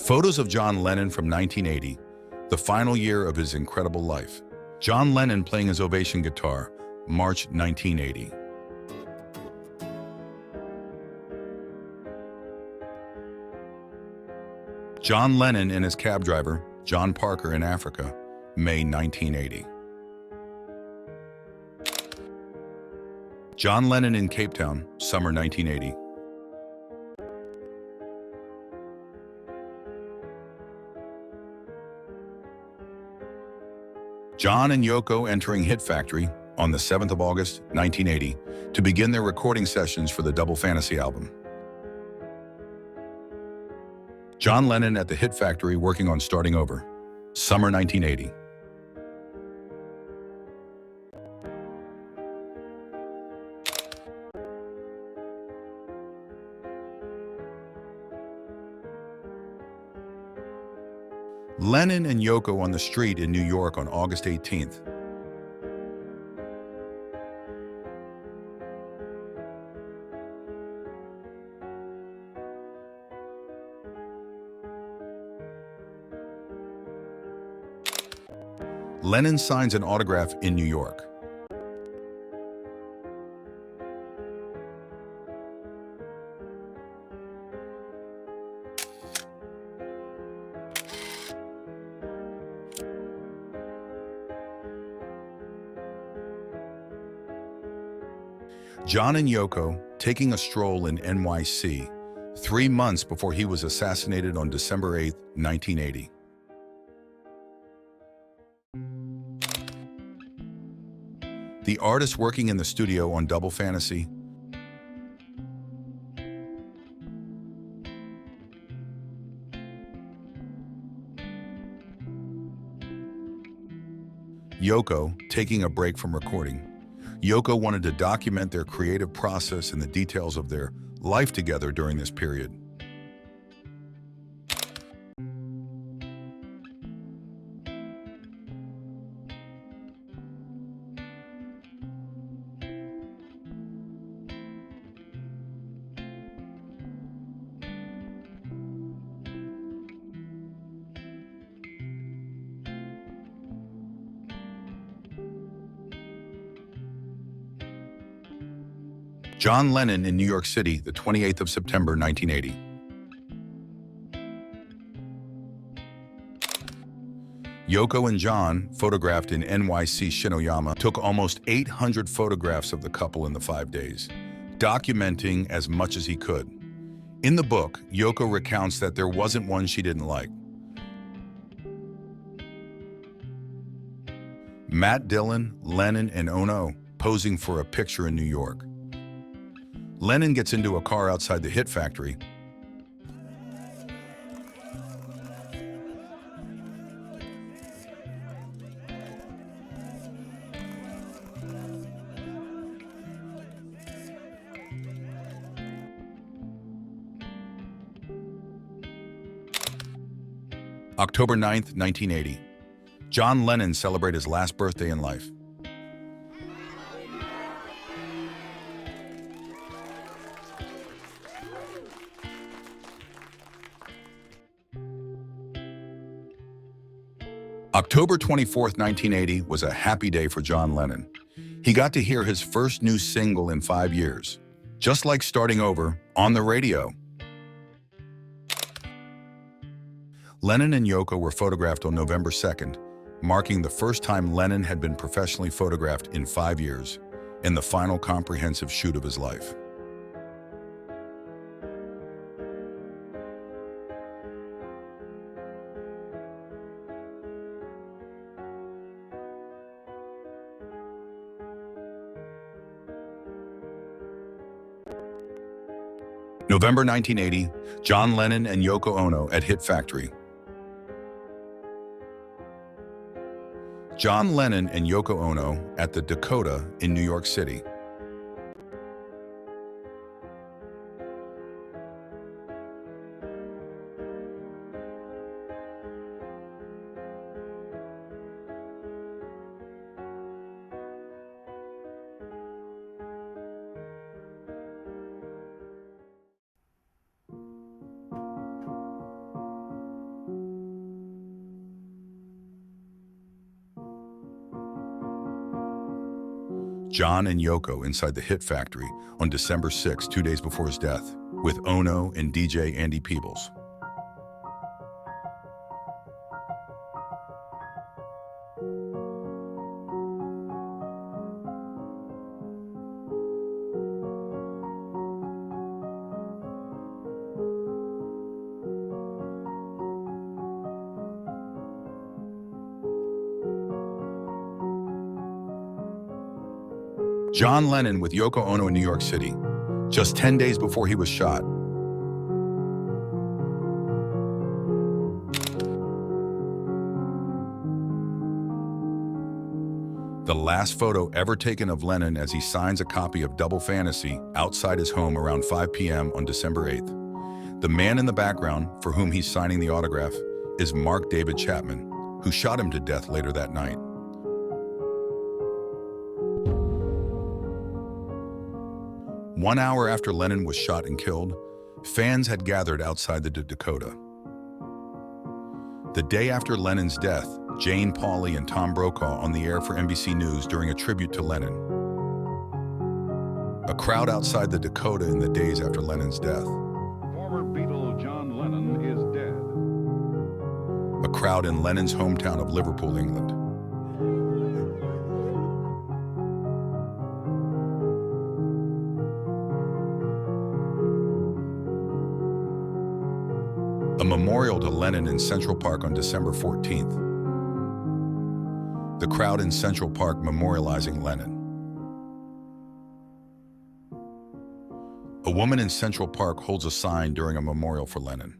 Photos of John Lennon from 1980, the final year of his incredible life. John Lennon playing his Ovation guitar, March 1980. John Lennon and his cab driver, John Parker, in Africa, May 1980. John Lennon in Cape Town, summer 1980. John and Yoko entering Hit Factory on the 7th of August, 1980, to begin their recording sessions for the Double Fantasy album. John Lennon at the Hit Factory working on Starting Over, summer 1980. Lennon and Yoko on the street in New York on August 18th. Lennon signs an autograph in New York. John and Yoko taking a stroll in NYC 3 months before he was assassinated on December 8, 1980. The artist working in the studio on Double Fantasy. Yoko taking a break from recording. Yoko wanted to document their creative process and the details of their life together during this period. John Lennon in New York City, the 28th of September, 1980. Yoko and John, photographed in NYC Shinoyama, took almost 800 photographs of the couple in the 5 days, documenting as much as he could. In the book, Yoko recounts that there wasn't one she didn't like. Matt Dillon, Lennon, and Ono posing for a picture in New York. Lennon gets into a car outside the Hit Factory. October 9th, 1980. John Lennon celebrates his last birthday in life. October 24th, 1980 was a happy day for John Lennon. He got to hear his first new single in 5 years, just like Starting Over, on the radio. Lennon and Yoko were photographed on November 2nd, marking the first time Lennon had been professionally photographed in 5 years, in the final comprehensive shoot of his life. November 1980, John Lennon and Yoko Ono at Hit Factory. John Lennon and Yoko Ono at the Dakota in New York City. John and Yoko inside the Hit Factory on December 6, 2 days before his death, with Ono and DJ Andy Peebles. John Lennon with Yoko Ono in New York City, just 10 days before he was shot. The last photo ever taken of Lennon as he signs a copy of Double Fantasy outside his home around 5 p.m. on December 8th. The man in the background, for whom he's signing the autograph, is Mark David Chapman, who shot him to death later that night. One hour after Lennon was shot and killed, fans had gathered outside the Dakota. The day after Lennon's death, Jane Pauley and Tom Brokaw on the air for NBC News during a tribute to Lennon. A crowd outside the Dakota in the days after Lennon's death. Former Beatle John Lennon is dead. A crowd in Lennon's hometown of Liverpool, England. A memorial to Lennon in Central Park on December 14th. The crowd in Central Park memorializing Lennon. A woman in Central Park holds a sign during a memorial for Lennon.